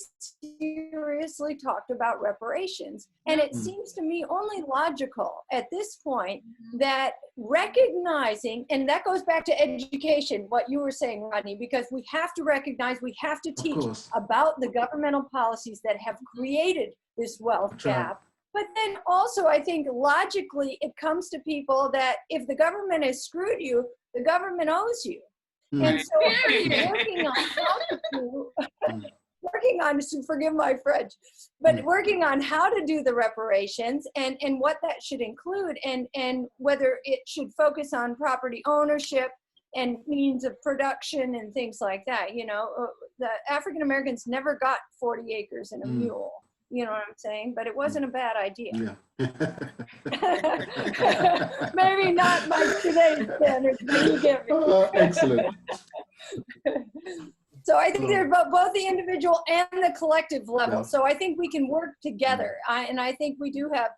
Speaker 3: seriously talked about reparations. And it seems to me only logical at this point that recognizing, and that goes back to education, what you were saying, Rodney, because we have to recognize, we have to teach about the governmental policies that have created this wealth gap. But then also, I think logically, it comes to people that if the government has screwed you, the government owes you. And so working on, forgive my French, but working on how to do the reparations and what that should include and whether it should focus on property ownership and means of production and things like that. The African Americans never got 40 acres and a mule. You know what I'm saying? But it wasn't a bad idea. Maybe not by today's standards, but you get me.
Speaker 4: Excellent.
Speaker 3: So I think they're both the individual and the collective level. So I think we can work together. And I think we do have,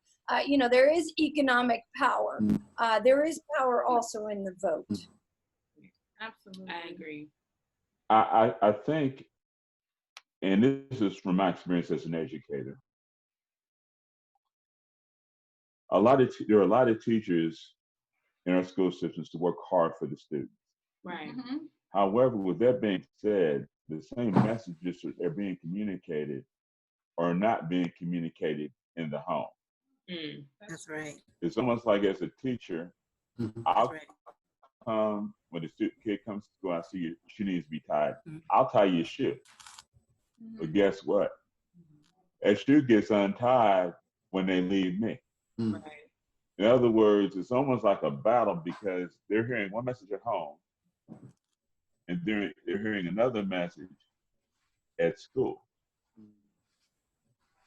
Speaker 3: there is economic power. There is power also in the vote.
Speaker 1: Absolutely. I agree.
Speaker 5: I think and this is from my experience as an educator. There are a lot of teachers in our school systems to work hard for the students.
Speaker 1: Right.
Speaker 2: Mm-hmm.
Speaker 5: However, with that being said, the same messages that are being communicated are not being communicated in the home.
Speaker 1: Mm.
Speaker 6: That's right.
Speaker 5: It's almost like as a teacher, I'll
Speaker 6: That's right.
Speaker 5: come when the kid comes to school, I see you, she needs to be tied.
Speaker 6: Mhm.
Speaker 5: I'll tie your shoe.
Speaker 2: Mm-hmm.
Speaker 5: But guess what? That shoe gets untied when they leave me.
Speaker 1: Right.
Speaker 5: In other words, it's almost like a battle because they're hearing one message at home and they're hearing another message at school.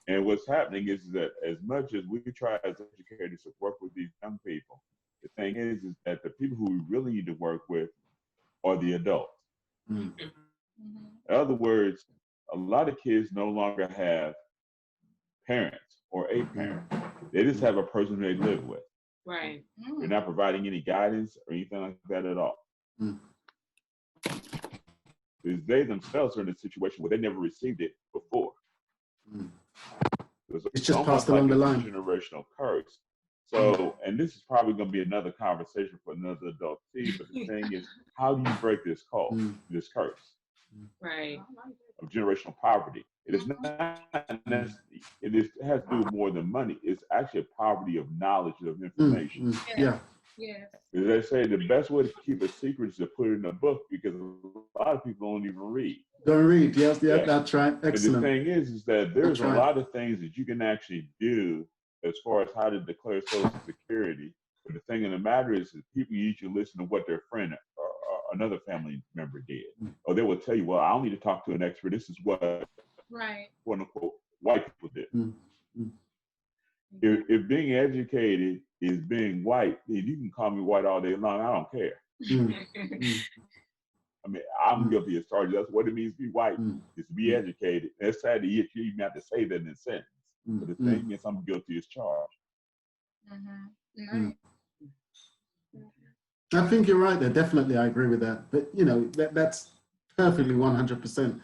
Speaker 5: And what's happening is that as much as we try as educators to work with these young people, the thing is that the people who we really need to work with are the adults.
Speaker 4: Mm.
Speaker 2: Mm-hmm.
Speaker 5: In other words, a lot of kids no longer have parents or a parent. They just have a person they live with.
Speaker 1: Right.
Speaker 5: They're not providing any guidance or anything like that at all.
Speaker 4: Mm.
Speaker 5: Because they themselves are in a situation where they never received it before.
Speaker 4: Mm.
Speaker 5: It's
Speaker 4: just
Speaker 5: almost
Speaker 4: passed along the line.
Speaker 5: It's a generational curse. So, and this is probably going to be another conversation for another adult team, but the thing is, how do you break this code, this curse
Speaker 1: Right.
Speaker 5: of generational poverty? It is not necessarily, it has to do with more than money. It's actually a poverty of knowledge, of information.
Speaker 4: Yeah.
Speaker 2: Yes.
Speaker 5: As they say, the best way to keep a secret is to put it in a book because a lot of people don't even read.
Speaker 4: Don't read. Yes, yeah,
Speaker 5: Yeah.
Speaker 4: that's right. Excellent.
Speaker 5: And the thing is that there's
Speaker 4: That's
Speaker 5: a
Speaker 4: right.
Speaker 5: lot of things that you can actually do as far as how to declare Social Security. But the thing of the matter is that people usually listen to what their friend or another family member did. Or they will tell you, well, I don't need to talk to an expert. This is what,
Speaker 2: Right.
Speaker 5: quote unquote, white people did.
Speaker 4: Mm.
Speaker 5: If being educated is being white, then you can call me white all day long. I don't care. I mean, I'm guilty as charged. That's what it means to be white, is to be educated. And it's sad that you even have to say that in a sentence. But the thing is, I'm guilty as charged.
Speaker 2: Right.
Speaker 4: I think you're right there. Definitely, I agree with that. But, you know, that's perfectly 100%.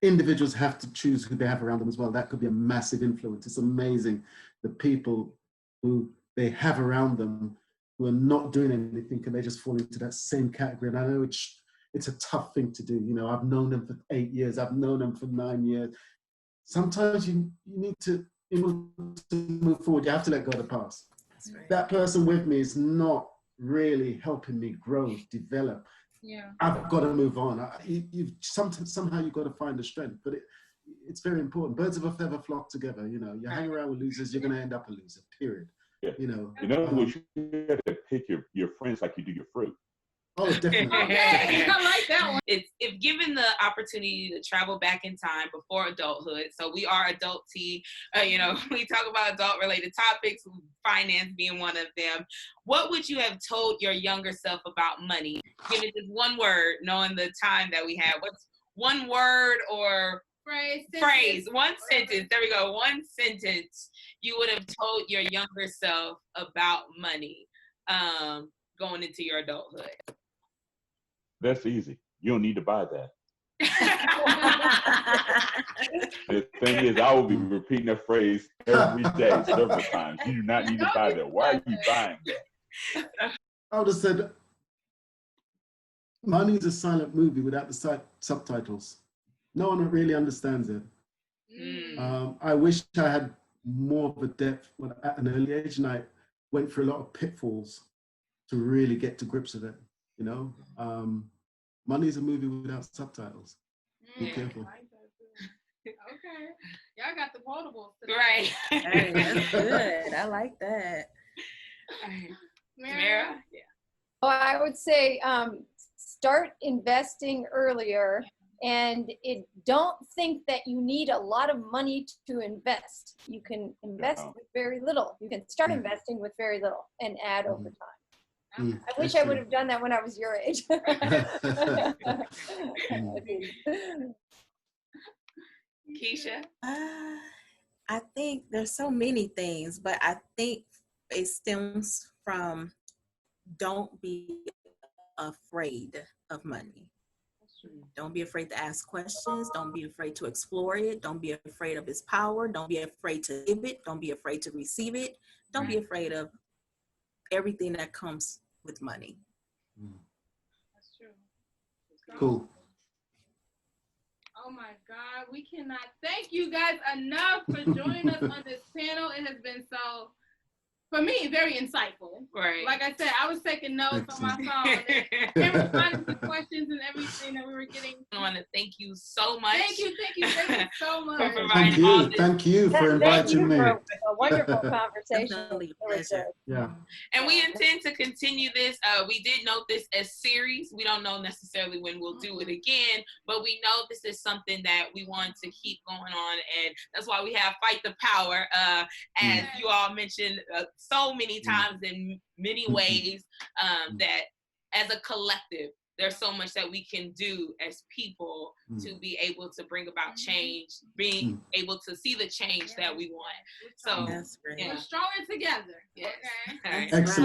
Speaker 4: Individuals have to choose who they have around them as well. That could be a massive influence. It's amazing the people who they have around them who are not doing anything and they just fall into that same category. And I know it's a tough thing to do. You know, I've known them for 8 years. I've known them for 9 years. Sometimes you need to, in order to move forward, you have to let go of the past.
Speaker 6: That's right.
Speaker 4: That person with me is not really helping me grow, develop.
Speaker 2: Yeah.
Speaker 4: I've got to move on. Somehow you've got to find the strength, but it's very important. Birds of a feather flock together. You know, you hang around with losers, you're going to end up a loser, period.
Speaker 5: Yeah.
Speaker 4: You know,
Speaker 5: In other words, you have to pick your friends like you do your fruit.
Speaker 4: Oh, definitely.
Speaker 2: Okay. I like that one.
Speaker 1: It's if given the opportunity to travel back in time before adulthood. So we are adult tea. You know, we talk about adult related topics, finance being one of them. What would you have told your younger self about money? Give it just one word, knowing the time that we have. What's one word or phrase, one sentence. There we go. One sentence you would have told your younger self about money going into your adulthood.
Speaker 5: That's easy. You don't need to buy that. The thing is, I will be repeating that phrase every day, several times. You do not need to buy that. Why are you buying that?
Speaker 4: I would have said, money is a silent movie without the subtitles. No one really understands it. I wish I had more of a depth at an early age, and I went through a lot of pitfalls to really get to grips with it. You know, money is a movie without subtitles. Be careful.
Speaker 2: Okay, y'all got the quotables today.
Speaker 1: Right.
Speaker 6: Hey, that's good. I like that.
Speaker 1: Mara? Yeah.
Speaker 3: Well, I would say start investing earlier, and don't think that you need a lot of money to invest. You can invest with very little. You can start investing with very little and add over time. I wish I would have done that when I was your age.
Speaker 1: Keisha?
Speaker 6: I think there's so many things, but I think it stems from don't be afraid of money. Don't be afraid to ask questions. Don't be afraid to explore it. Don't be afraid of its power. Don't be afraid to give it. Don't be afraid to receive it. Don't be afraid of everything that comes with money.
Speaker 2: That's true.
Speaker 4: Cool.
Speaker 2: Oh my God, we cannot thank you guys enough for joining us on this panel. It has been so, for me, very insightful.
Speaker 1: Right.
Speaker 2: Like I said, I was taking notes on my phone and responding to questions and everything that we were getting.
Speaker 1: I want to thank you so much.
Speaker 2: Thank you so much.
Speaker 1: For providing all this.
Speaker 4: Thank you for inviting me.
Speaker 3: For a wonderful conversation.
Speaker 6: Definitely a
Speaker 3: Really
Speaker 6: pleasure.
Speaker 3: good.
Speaker 4: Yeah.
Speaker 1: And we intend to continue this. We did note this as series. We don't know necessarily when we'll do it again, but we know this is something that we want to keep going on. And that's why we have Fight the Power, as you all mentioned so many times in many ways, that as a collective, there's so much that we can do as people to be able to bring about change, being able to see the change that we want. So
Speaker 6: That's great.
Speaker 2: We're stronger together.
Speaker 1: Yes.
Speaker 2: Okay.
Speaker 1: All right.
Speaker 4: Excellent.